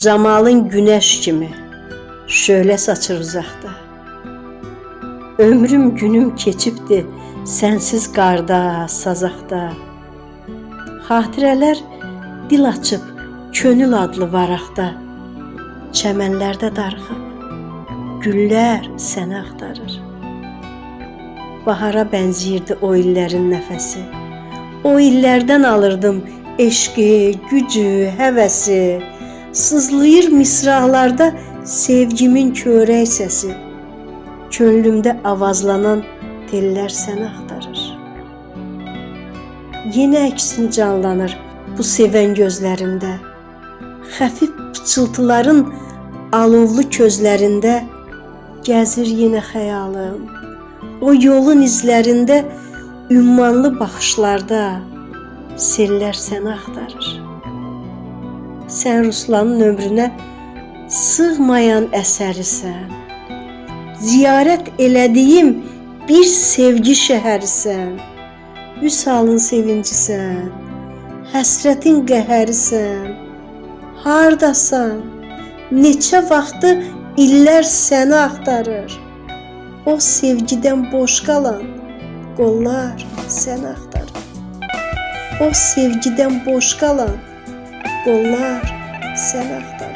Zamalın güneş kimi şöyle saçır uzaqda. Ömrüm günüm keçibdi sensiz qarda, sazaqda. Xatirələr dil açıb könül adlı varaqda. Çəmənlərdə darıxıb güllər səni axtarır. Bahara bənziyirdi o illərin nəfəsi. O illərdən alırdım eşqi, gücü, həvəsi. Sızlayır misralarda sevgimin körək səsi. Könlümdə avazlanan tellər səni axtarır. Yenə əksin canlanır bu sevən gözlərində. Xəfif pıçıltıların alovlu közlərində gəzir yenə xəyalım. O yolun izlərində ümmanlı baxışlarda sellər səni axtarır. Sən Ruslanın ömrünə sığmayan əsərisən. Ziyarət elədiyim bir sevgi şəhərisən. Vüsalın sevincisən, həsrətin qəhərisən. Hardasan? Neçə vaxtı illər səni axtarır. O sevgidən boş qalan qollar səni axtarır. O sevgidən boş qalan qollar səni axtarır.